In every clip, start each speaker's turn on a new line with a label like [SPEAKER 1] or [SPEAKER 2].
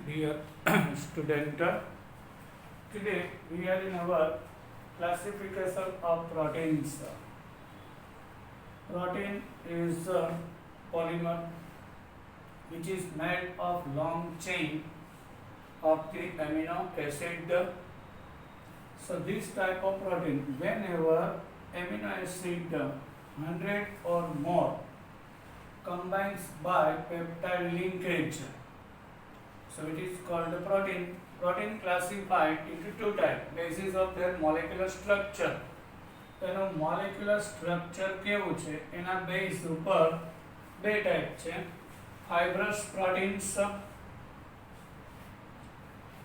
[SPEAKER 1] Dear student, today we are in our classification of proteins. Protein is a polymer which is made of long chain of the amino acid. So this type of protein, whenever amino acid 100 or more combines by peptide linkage, so it is called a protein. Protein classified into two types, basis of their molecular structure. તેનો molecular structure કેવું છે એના base ઉપર બે type છે. fibrous proteins,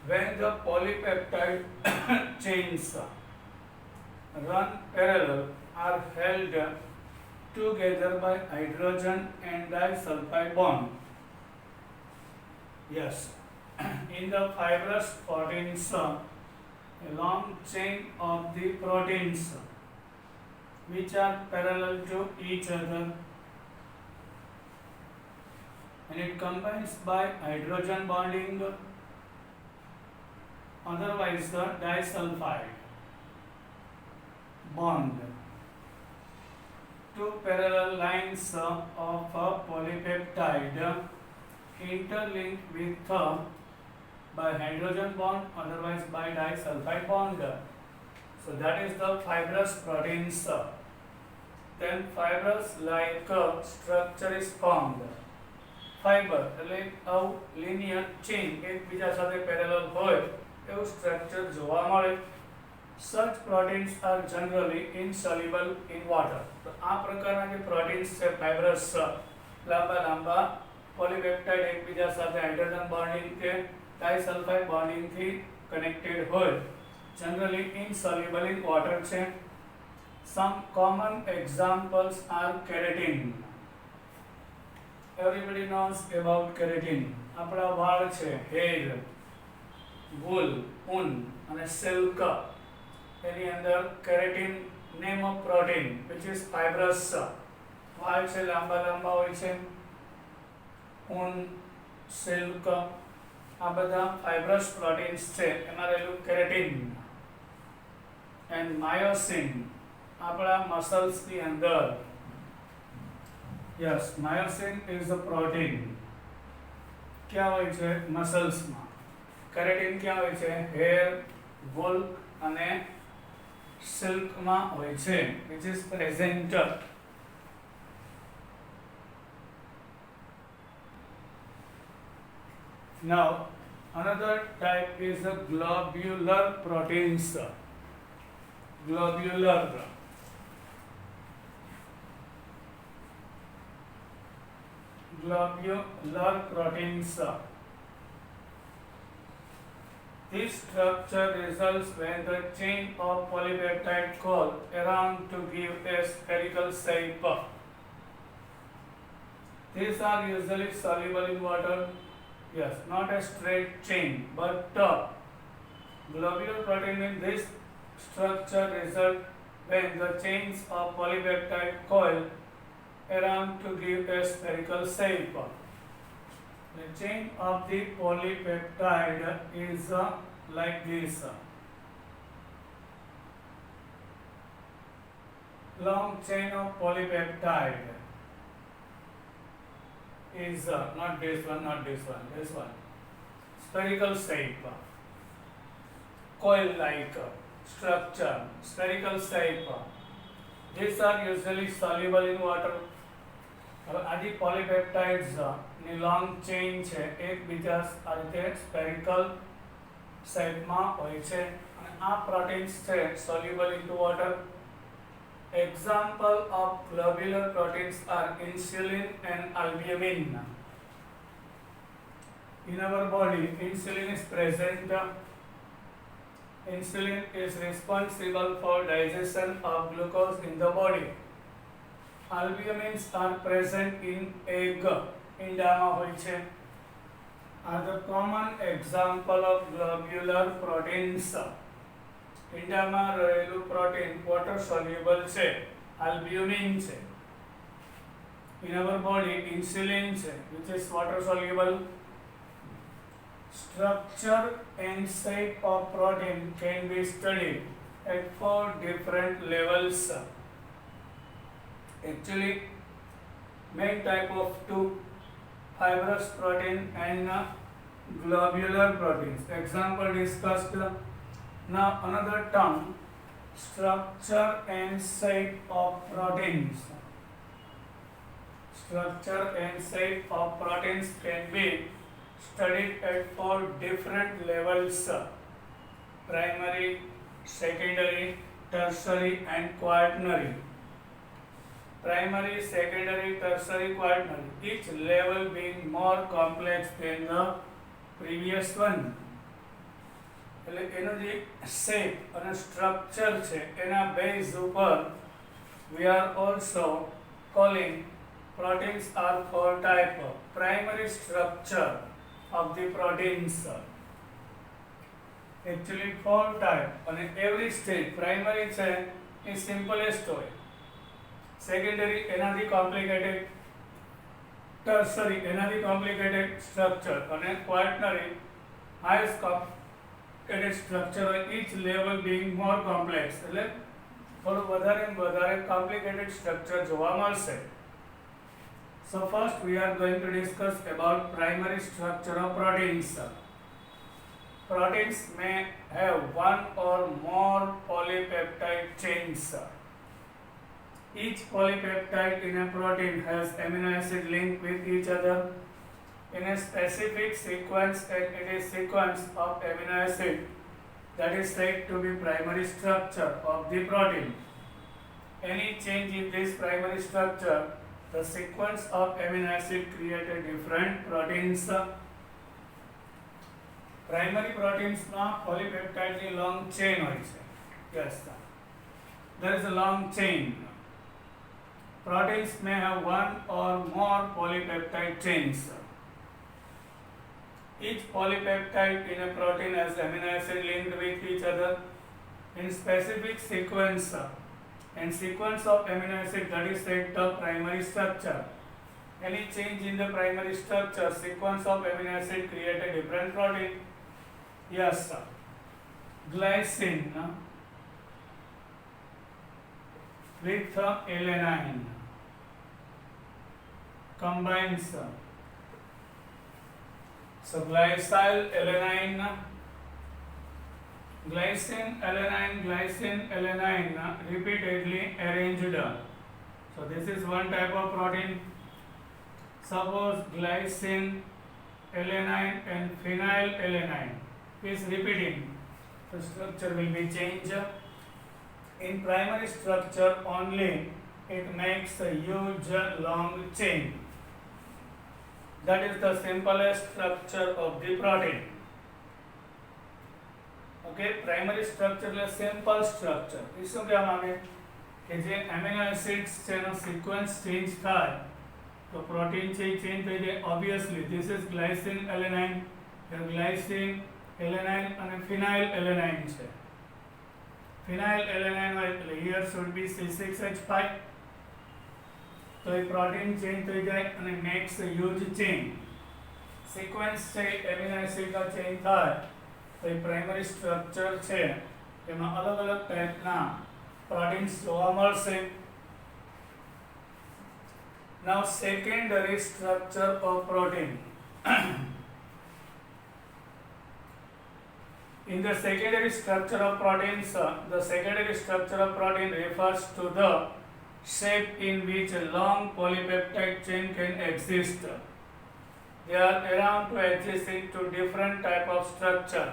[SPEAKER 1] when the polypeptide chains run parallel are held together by hydrogen and disulfide bond. Yes, in the fibrous proteins, a long chain of the proteins which are parallel to each other, and it combines by hydrogen bonding, otherwise the disulfide bond. Two parallel lines of a polypeptide interlinked with by hydrogen bond, otherwise by disulfide bond. So that is the fibrous proteins. Then fibrous like structure is formed. Fiber એટલે linear chain એકબીજા સાથે parallel હોય એવું structure જોવા મળે. Such proteins are generally insoluble in water. તો આ પ્રકારના જે proteins છે fibrous લાંબા પોલીપેપ્ટાઇડ એકબીજા સાથે હાઇડ્રોજન બોન્ડિંગ કે ડાઇસલ્ફાઇડ બોન્ડિંગ થી કનેક્ટેડ હોય, generally insoluble in water છે. Some common examples are keratin. Everybody knows about keratin. આપણા વાળ છે, hair, wool, ऊन અને silk, એની અંદર keratin name of protein which is fibrous. વાળ છે લાંબા હોય છે, ऊन, सिल्क, આ બધા fibrous proteins છે. એમાં રહેલું keratin and myosin આપણા muscles ની અંદર. yes, myosin is a protein. ક્યાં હોય છે? muscles માં. keratin ક્યાં હોય છે? hair, wool અને silk માં હોય છે, which is present. Now, another type is the globular proteins. Globular proteins. This structure results when the chain of polypeptide coil around to give a spherical shape. These are usually soluble in water. Yes, not a straight chain, but globular protein in this structure result when the chains of polypeptide coil around to give a spherical shape. The chain of the polypeptide is like this. Long chain of polypeptide is not this one, spherical shape, coil like structure, spherical shape. These are usually soluble in water. આ જે polypeptides ની long chain છે એકબીજા આ રીતે spherical shape માં હોય છે અને આ proteins છે soluble into water. Example of globular proteins are insulin and albumin. In our body, insulin is present. Insulin is responsible for digestion of glucose in the body. Albumins are present in egg, ઈંડામાં હોય છે. Are the common example of globular proteins. ઈંડામાં રહેલું protein water soluble છે, albumin છે. In our body, insulin છે which is water soluble. Structure and shape of protein can be studied at 4 different levels. Actually, main type of two, fibrous protein and globular proteins. Example discussed. Now another term, structure and shape of proteins. Structure and shape of proteins can be studied at 4 different levels: primary, secondary, tertiary and quaternary. Primary, secondary, tertiary, quaternary, each level being more complex than the previous one. એટલે એનો જે shape અને structure છે એના base ઉપર we are also calling proteins are 4 type. Primary structure of the proteins, actually 4 type, અને every stage primary છે એ simplest હોય, secondary એનાથી complicated, tertiary એનાથી complicated structure અને quaternary highest complicated structure હોય, each level being more complex. એટલે થોડું વધારે ને વધારે complicated structure જોવા મળશે. So first we are going to discuss about primary structure of proteins. Proteins may have one or more polypeptide chains. Each polypeptide in a protein has amino acid linked with each other in a specific sequence, and it is sequence of amino acid that is said to be primary structure of the protein. Any change in this primary structure, the sequence of amino acid create a different proteins. Primary proteins માં polypeptide ની long chain હોય છે. Yes, there is a long chain. Proteins may have one or more polypeptide chains. Each polypeptide in a protein has amino acid linked with each other in specific sequence, and sequence of amino acid that is said the primary structure. Any change in the primary structure, sequence of amino acid create a different protein. Yes, sir. Glycine with alanine combines. So glycyl alanine, glycine alanine repeatedly arranged. So this is one type of protein. Suppose glycine alanine and phenyl alanine is repeating, the structure will be changed. In primary structure only it makes a huge long chain. That is the simplest structure of the protein. Okay, primary structure એટલે simple structure. એ શું કહેવામાં આવે કે જે amino acids છે એનો sequence change થાય તો પ્રોટીન છે એ ચેન્જ થઈ જાય. Obviously this is glycine alanine, glycine alanine અને ફિનાઇલ એલેનાઇન છે. ફિનાઇલ એલેનાઇન હોય એટલે હિયર શુડ બી C6H5. તો એ પ્રોટીન ચેન્જ થઈ જાય અને મેક્સ હ્યુજ ચેન. સિક્વન્સ છે એમિનો એસિડનો ચેન્જ થાય તો એ પ્રાઇમરી સ્ટ્રક્ચર છે એમાં અલગ અલગ ટાઈપના પ્રોટીન્સ જોવા મળશે. Now secondary structure of protein. In the secondary structure of proteins, the secondary structure of protein refers to the shape in which a long polypeptide chain can exist. They are around to exist into different type of structure: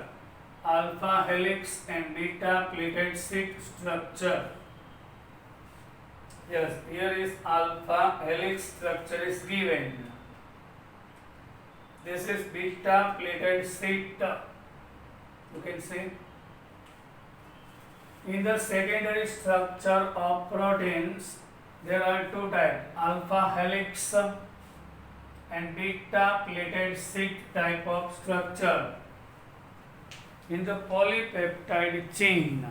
[SPEAKER 1] alpha helix and beta pleated sheet structure. Yes, here is alpha helix structure is given. This is beta pleated sheet. You can see. In the secondary structure of proteins, there are two types: alpha helix and beta pleated sheet type of structure. In the polypeptide chain,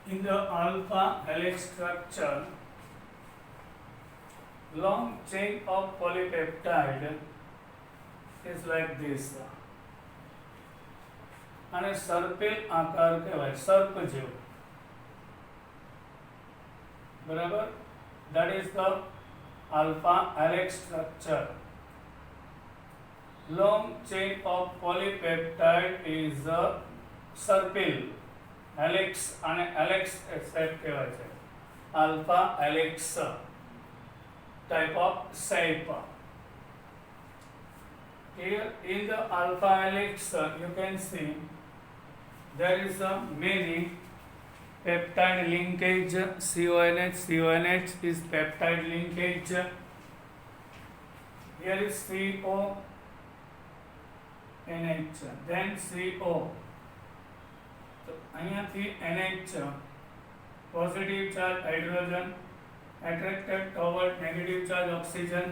[SPEAKER 1] in the alpha helix structure, long chain of polypeptide is like this. અને સર્પેલ આકાર કહેવાય, સર્પ જેવું. બરાબર? That is the alpha helix structure. Long chain of polypeptide is a serpil. Helix અને helix shape કહેવાય છે. Alpha helix type of shape. Here in the alpha helix you can see there is a many peptide linkage. CONH is peptide linkage. Here is CONH, then CO. So અહીંયાથી NH positive charge hydrogen attracted toward negative charge oxygen.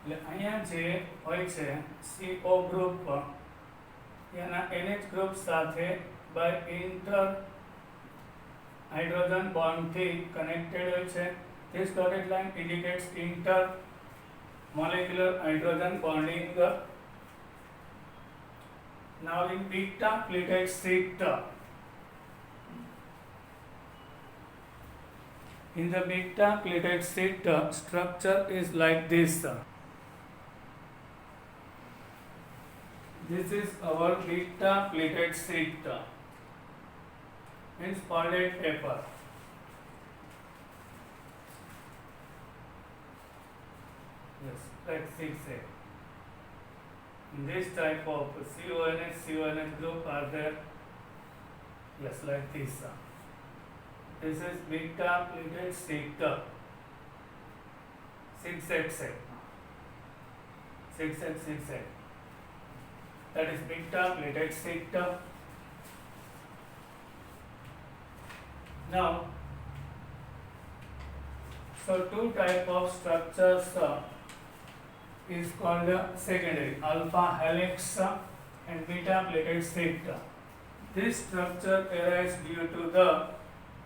[SPEAKER 1] એટલે અહીંયા જે હોય છે CO group એના NH group સાથે by inter hydrogen bond થી connected હોય છે. This dotted line indicates inter molecular hydrogen bonding. Now in beta pleated sheet, in the beta pleated sheet structure is like this. This is our beta pleated sheet, means folded paper. Yes, like 6A. This type of CONH group are there. Yes, like this. This is beta pleated sheet. 6X. That is beta pleated sheet. Now, so two type of structures is called secondary, alpha helix and beta pleated sheet. This structure arises due to the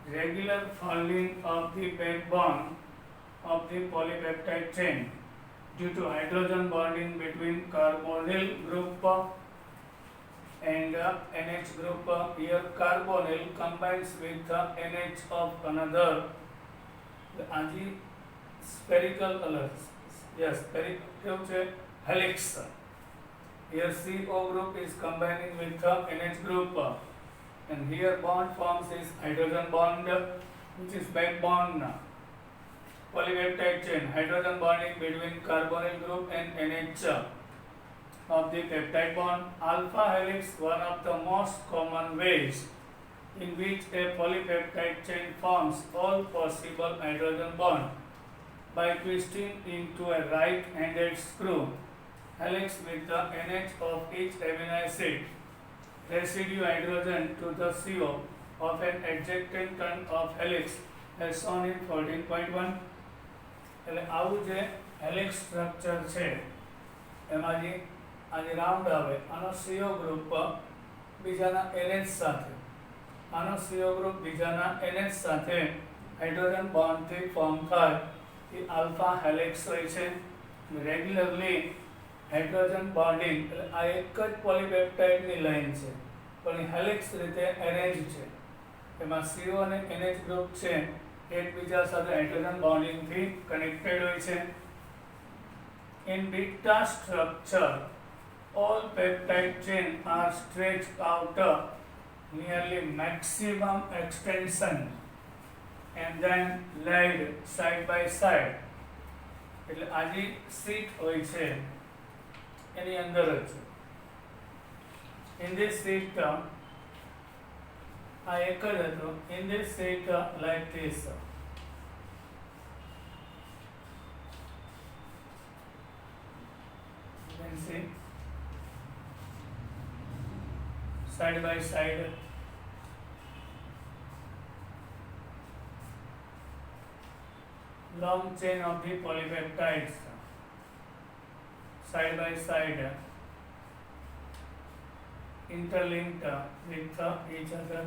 [SPEAKER 1] regular folding of the backbone of the polypeptide chain due to hydrogen bonding between carbonyl group and NH group. Here carbonyl combines with the NH of another spherical helix. Here CO group is combining with the NH group, and here bond forms is hydrogen bond, which is backbone polypeptide chain, hydrogen bonding between carbonyl group and NH of the peptide bond. Alpha helix, one of the most common ways in which a polypeptide chain forms all possible hydrogen bond by twisting into a right-handed screw helix with the NH of each amino acid residue hydrogen to the CO of an adjacent of helix as shown in 14.1. એટલે આવું જે helix structure છે એમાં જે આ જે round આવે આનો CO ગ્રુપ બીજાના NH સાથે, આનો CO ગ્રુપ બીજાના NH સાથે હાઇડ્રોજન બોન્ડથી ફોર્મ થાય એ આલ્ફા હેલિક્સ હોય છે. રેગ્યુલરલી હાઇડ્રોજન બોન્ડિંગ એટલે આ એક જ પોલીપેપ્ટાઇડની લાઇન છે પણ એ હેલિક્સ રીતે એરેન્જ છે. એમાં CO અને NH ગ્રુપ છે એકબીજા સાથે હાઇડ્રોજન બોન્ડિંગથી કનેક્ટેડ હોય છે. In beta structure, all peptide chain are stretched out nearly maximum extension and then laid side by side. એટલે આ જે શીટ હોય છે એની અંદર જ in this sheet આ એક જ હતો. In this sheet like this. You can see side by side. Long chain of the polypeptides side by side interlinked with each other.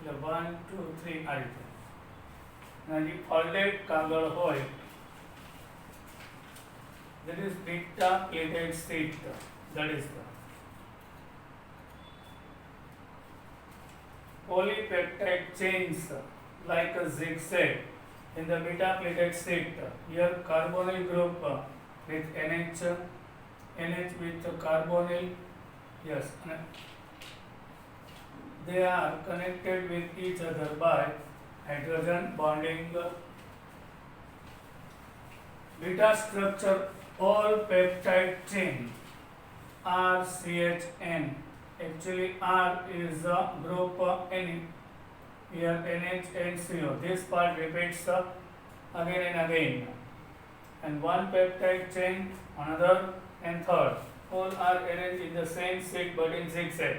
[SPEAKER 1] 1, 2, 3 આ રીતે અને જે folded કાગળ હોય that is beta plated sheet, that is the polypeptide chains like a zigzag in the beta plated sheet. Here carbonyl group with NH with carbonyl, yes, they are connected with each other by hydrogen bonding. Beta structure all peptide chain RCHN. Actually R is a group N, here NH and CO. This part repeats again and again. And one peptide chain, another and third. All are arranged in the same sheet but in zigzag.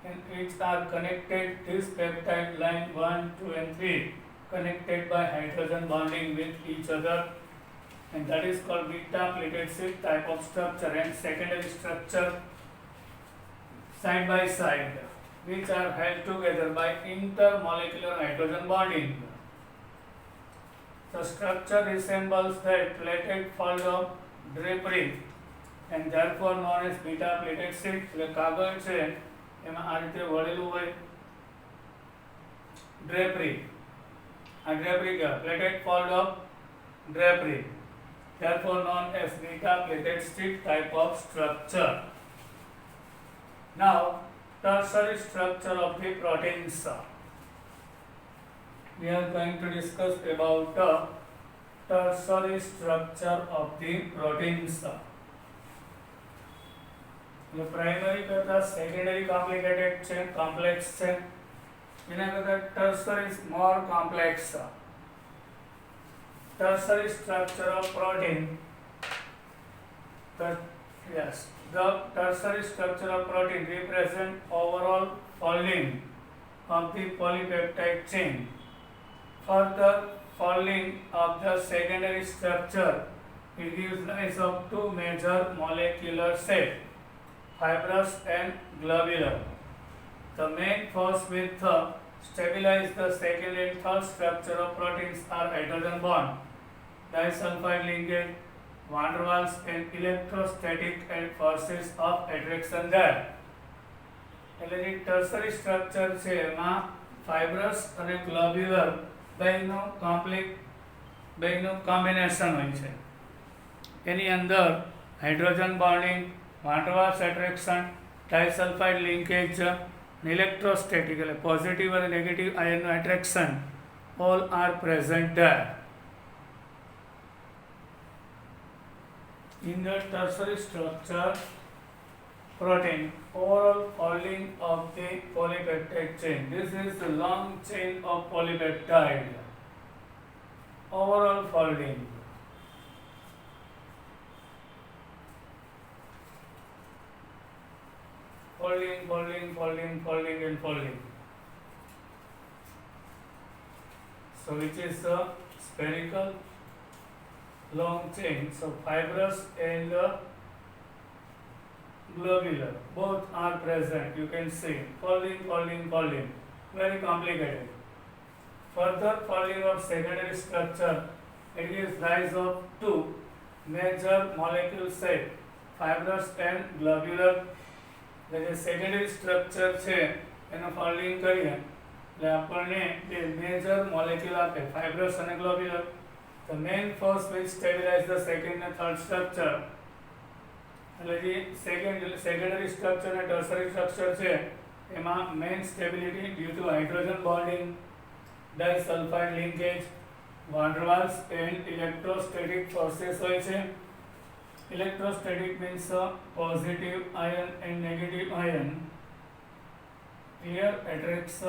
[SPEAKER 1] And each are connected, this peptide line 1, 2 and 3 connected by hydrogen bonding with each other, and that is called beta plated sheet type of structure. And secondary structure side by side, which are held together by intermolecular hydrogen bonding. The structure resembles that plated fold of drapery and therefore known as beta plated sheet. એટલે કાગળ છે એમાં આ રીતે વળેલું હોય drapery, આ drapery કહેવાય, plated fold of drapery, therefore known as beta plated sheet type of structure. Now tertiary structure of the proteins. We are going to discuss about tertiary structure of the proteins. The primary करता secondary complicated છે, complex છે, એના કરતા tertiary is more complex. Tertiary structure of protein. Yes, the tertiary structure of protein represent overall folding of the polypeptide chain. Further folding of the secondary structure, it gives rise of two major molecular shapes, fibrous and globular. The main force with stabilize the second and third structure of proteins are hydrogen bond, disulfide linkage, van der Waals and electrostatic and forces of attraction there. એટલે જે tertiary structure છે એમાં fibrous અને globular બેયનું combination હોય છે. એની અંદર hydrogen bonding, van der Waals attraction, disulphide linkage, electrostatic એટલે positive અને નેગેટિવ આયનનું attraction, all are present there. In the tertiary structure protein, overall folding of the polypeptide chain. This is the long chain of polypeptide. Overall folding. Folding, folding, folding, folding and folding. So which is a spherical long chain. So fibrous and globular both are present. You can see folding, folding, folding, very complicated. Further folding of secondary structure, it gives rise of two major molecule shape, fibrous and globular. The secondary structure છે એનો folding કરીએ એટલે આપણને બે major molecule આપે, fibrous અને globular. The main force which stabilize the second and third structure, એટલે જે secondary structure અને tertiary structure છે એમાં main stability due to hydrogen bonding, disulfide linkage, van der Waals and electrostatic forces હોય છે. Electrostatic means positive ion and negative ion here attracts,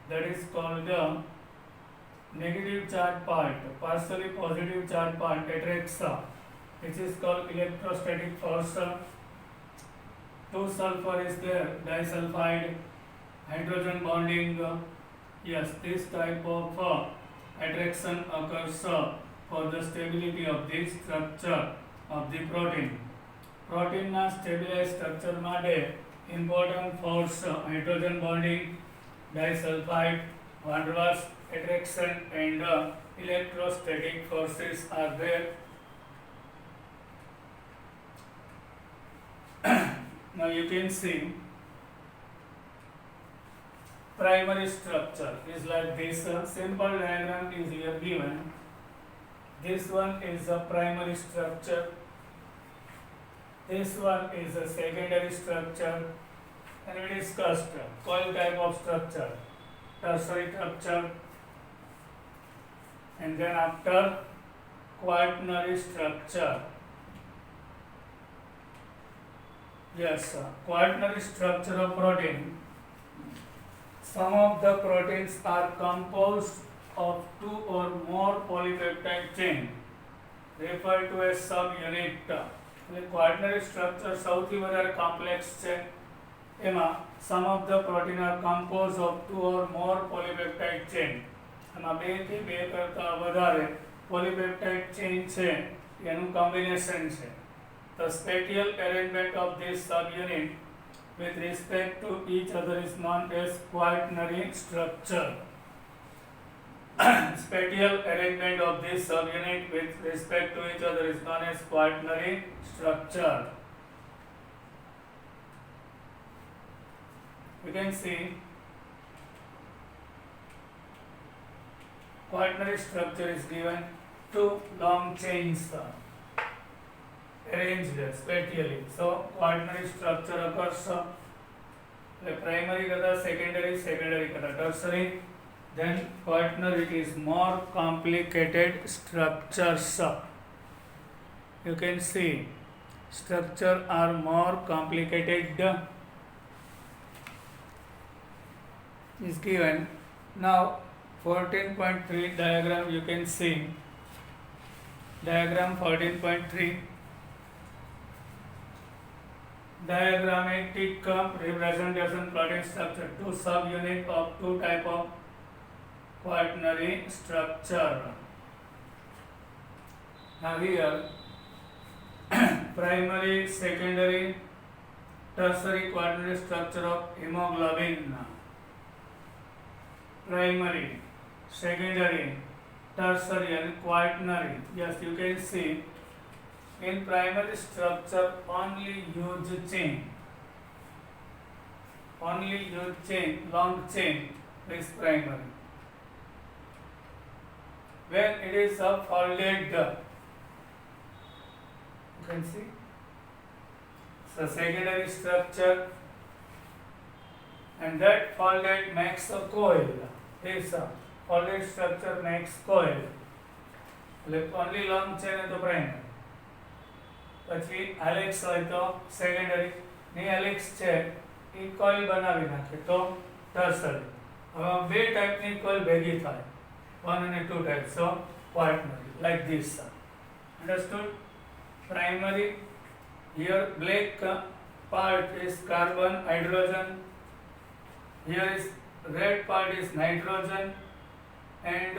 [SPEAKER 1] that is called the negative charge part, partially positive charge part attracts, which is called electrostatic force. Two sulfur is there, disulfide, hydrogen bonding. Yes, this type of attraction occurs for the stability of the structure of the protein. Protein na stabilized structure માટે important force hydrogen bonding, disulfide, van der Waals attraction and electrostatic forces are there. Now you can see primary structure is like this. A simple diagram is here given. This one is a primary structure. This one is a secondary structure. And we discussed coil type of structure, tertiary structure, and then after quaternary structure. Yes, quaternary structure of protein. Some of the proteins are composed of two or more polypeptide chain, referred to as subunit. Quaternary structure સૌથી વધારે complex છે. એમાં some of the protein are composed of two or more polypeptide chain. એમાં બે થી બે કરતા વધારે polypeptide chain છે એનું combination છે. The spatial arrangement of this subunit with respect to each other is known as quaternary structure. Spatial arrangement of this subunit with respect to each other is known as quaternary structure. You can see quaternary structure is given two long chains arranged spatially. So quaternary structure occurs primary kata, secondary kata, tertiary. Then quaternary is more complicated structures. You can see structure are more complicated is given. Now 14.3 diagram you can see. Diagram 14.3. Diagrammatic representation protein structure. Two subunit of two type of quaternary structure. Now here primary, secondary, tertiary quaternary structure of hemoglobin. Primary, secondary, tertiary and quaternary. Yes, you can see in primary structure only huge chain, long chain is primary. When it is a folded, you can see so secondary structure, and that folded makes a coil. This folded structure makes coil. Only long chain is the primary. પછી helix હોય તો secondary ની helix છે એ coil બનાવી નાખે તો tertiary. હવે બે ટાઈપની કોઇલ ભેગી થાય, 1 and 2 types of quaternary like this. Understood? Primary, here black part is carbon, hydrogen. Here is red part is nitrogen, and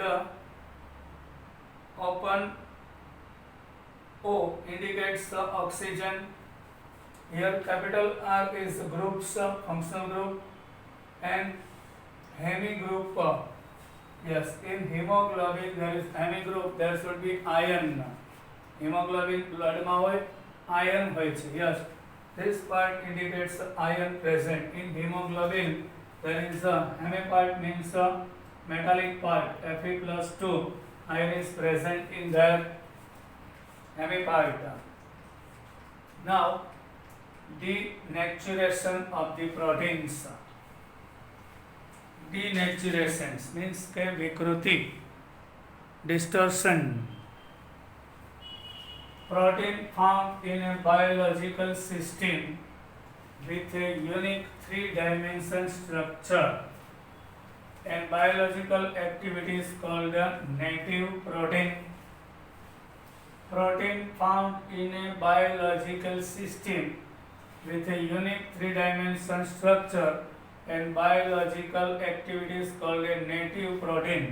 [SPEAKER 1] open O indicates the oxygen. Here capital R is groups, functional group, and hemi group. Yes, in hemoglobin there is hemi group. There should be iron. Hemoglobin blood ma hoy, iron hoy chhe. Yes, this part indicates iron present in hemoglobin. There is a hemi part means a metallic part. Fe+2 iron is present in their hemi part. Now denaturation of the proteins. Denaturation means ke vikruti, distortion. Protein found in a biological system with a unique three-dimensional structure and biological activity is called a native protein. Protein found in a biological system with a unique three-dimensional structure and biological activities called a native protein.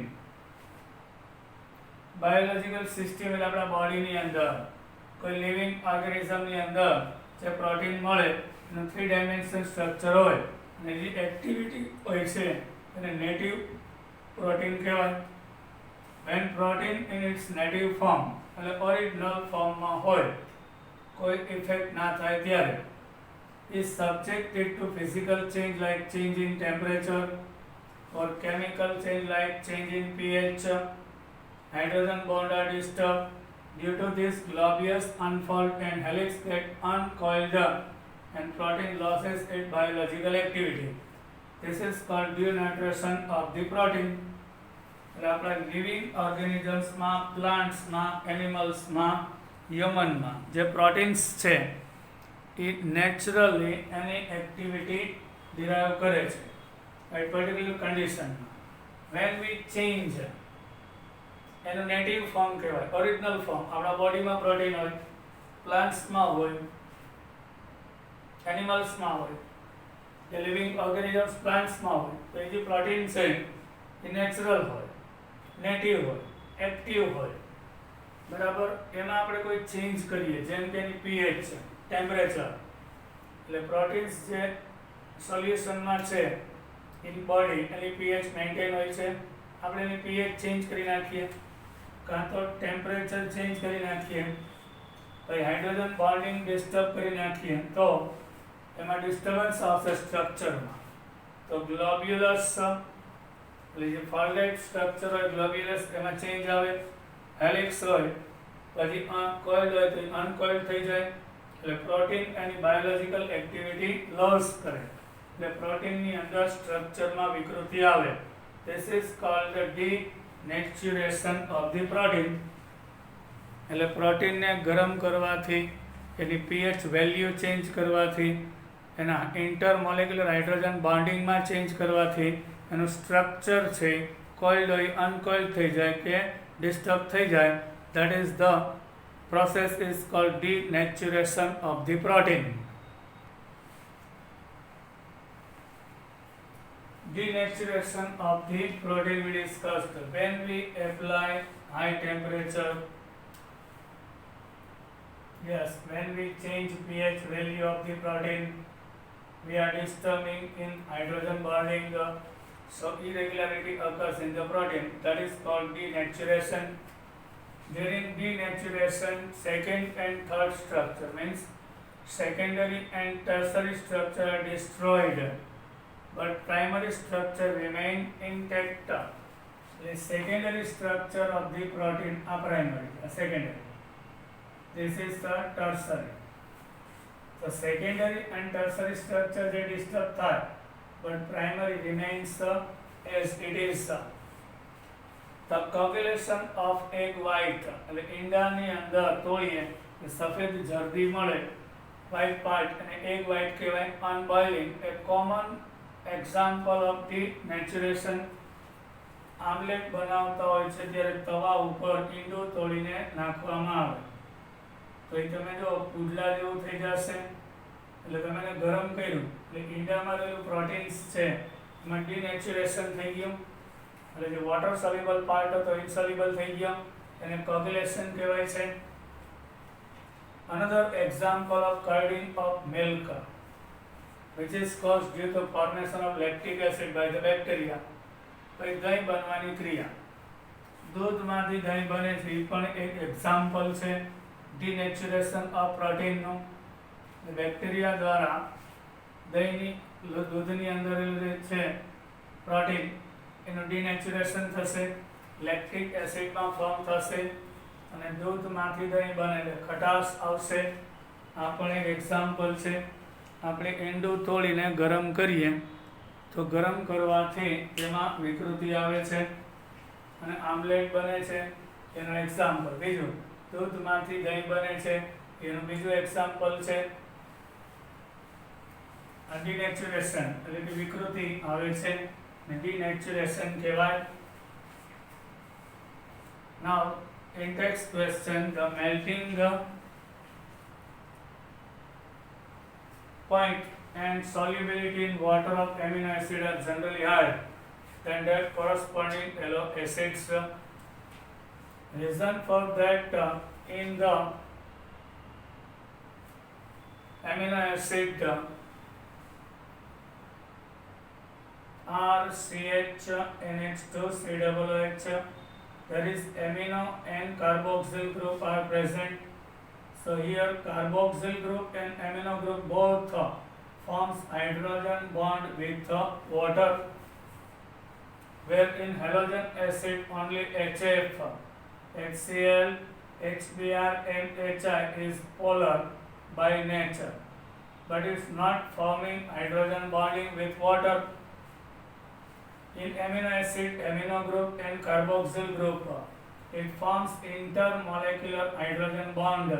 [SPEAKER 1] Biological system એટલે આપણા બોડીની અંદર કોઈ living ઓર્ગેનિઝમની અંદર જે protein મળે એનું 3 dimensional structure હોય અને જે એક્ટિવિટી હોય છે એને નેટિવ પ્રોટીન કહેવાય. when protein in its native form એટલે ઓરિજિનલ ફોર્મમાં હોય, કોઈ ઇફેક્ટ ના થાય ત્યારે is subjected to physical change like change in temperature or chemical change like change in pH. Hydrogen bonds are disturbed. Due to this, globules unfold and helix get uncoiled and protein loses its biological activity. This is called denaturation of the protein. એટલે આપણા living ઓર્ગેનિઝમ્સમાં, પ્લાન્ટ્સમાં, એનિમલ્સમાં, હ્યુમનમાં જે proteins છે એ naturally એની activity derive કરે છે at particular કન્ડિશનમાં. When we change એનું native form કહેવાય, original form. આપણા બોડીમાં પ્રોટીન હોય, પ્લાન્ટ્સમાં હોય, એનિમલ્સમાં હોય, જે લિવિંગ ઓર્ગેનિઝમ્સ પ્લાન્ટ્સમાં હોય, તો એ જે પ્રોટીન છે એ નેચરલ હોય, નેટિવ હોય, એક્ટિવ હોય, બરાબર. એમાં આપણે કોઈ ચેન્જ કરીએ, જેમ કે એની પીએચ છે, ટેમ્પરેચર, એટલે પ્રોટીન્સ જે સોલ્યુશનમાં છે in body any pH maintain હોય છે. આપણે એની પીએચ ચેન્જ કરી નાખીએ, કાં તો ટેમ્પરેચર ચેન્જ કરી નાખીએ, પછી હાઇડ્રોજન બોન્ડિંગ ડિસ્ટર્બ કરી નાખીએ, તો એમાં ડિસ્ટર્બન્સ આવશે સ્ટ્રક્ચરમાં. તો ગ્લોબ્યુલસ એટલે જે ફોલ્ડેડ સ્ટ્રક્ચર હોય, ગ્લોબ્યુલસ, એમાં ચેન્જ આવે. હેલિક્સ હોય, પછી કોઇલ્ડ હોય તો અનકોઇલ્ડ થઈ જાય. એટલે પ્રોટીન એની બાયોલોજિકલ એક્ટિવિટી લોસ કરે, એટલે પ્રોટીનની અંદર સ્ટ્રક્ચરમાં વિકૃતિ આવે. This is called denaturation of the protein. એટલે પ્રોટીનને ગરમ કરવાથી, એની પીએચ વેલ્યુ ચેન્જ કરવાથી, એના ઇન્ટરમોલેક્યુલર હાઇડ્રોજન બોન્ડિંગમાં ચેન્જ કરવાથી એનું સ્ટ્રક્ચર છે કોઇલ્ડ હોય અનકોઇલ્ડ થઈ જાય કે ડિસ્ટર્બ થઈ જાય. That is the process is called denaturation of the protein. Denaturation of the protein we discussed. When we apply high temperature, when we change pH value of the protein, we are disturbing in hydrogen bonding, so irregularity occurs in the protein. That is called denaturation. During denaturation, second and third structure, means secondary and tertiary structure are destroyed, but primary structure remain intact. The secondary structure of the protein are primary, secondary. This is the tertiary. So secondary and tertiary structure they disturb થાય, but primary remains as it is. The coagulation of egg white, એટલે ઈંડાની અંદર તોડીએ કે સફેદ જરદી મળે, white part, અને egg white કહેવાય. Unboiling, a common example of denaturation. Omelette બનાવતા હોય છે ત્યારે તવા ઉપર ઈંડું તોડીને નાખવામાં આવે, તો એ તમે જો પુડલા જેવું થઈ જશે. એટલે તમે એને ગરમ કર્યું એટલે ઈંડામાં રહેલું પ્રોટીન્સ છે એમાં ડિનેચરેશન થઈ ગયું, એટલે જે વોટર સોલ્યુબલ પાર્ટ હતો ઇનસોલ્યુબલ થઈ ગયો, એને કોગ્યુલેશન કહેવાય છે. Another example of curding of milk, which is caused due to formation of lactic acid by the bacteria. પછી દહીં બનવાની ક્રિયા, દૂધમાંથી દહીં બને છે, એ પણ એક એક્ઝામ્પલ છે ડિનેચરેશન ઓફ પ્રોટીનનું. બેક્ટેરિયા દ્વારા દહીંની, દૂધની અંદર જે છે પ્રોટીન, એનું ડિનેચરેશન થશે, લેક્ટિક એસિડમાં ફોર્મ થશે અને દૂધમાંથી દહીં બને એટલે ખટાશ આવશે. આ પણ એક એક્ઝામ્પલ છે. આપણે ઈંડું તોડીને ગરમ કરીએ તો ગરમ કરવાથી એમાં વિકૃતિ આવે છે અને આમલેટ બને છે, એનું એક્ઝામ્પલ. બીજું, દૂધમાંથી દહીં બને છે, એનું બીજું એક્ઝામ્પલ છે. ડિનેચરેશન એટલે કે વિકૃતિ આવે છે, denaturation કહેવાય. Now in text question, the melting point and solubility in water of amino acid are generally higher than that corresponding yellow acids. Reason for that, in the amino acid RCH, NH2, COOH. There is amino and carboxyl group are present. So here carboxyl group and amino group both forms hydrogen bond with water, where in halogen acid only HF, HCl, HBr and HI is polar by nature, but it's not forming hydrogen bonding with water. In amino acid, amino group and carboxyl group, it forms intermolecular hydrogen bond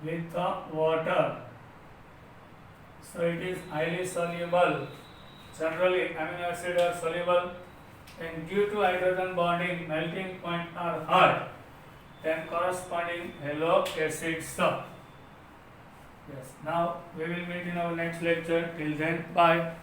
[SPEAKER 1] with water. So it is highly soluble. Generally, amino acids are soluble, and due to hydrogen bonding, melting point are high than corresponding halo acids. Yes. Now we will meet in our next lecture. Till then, bye.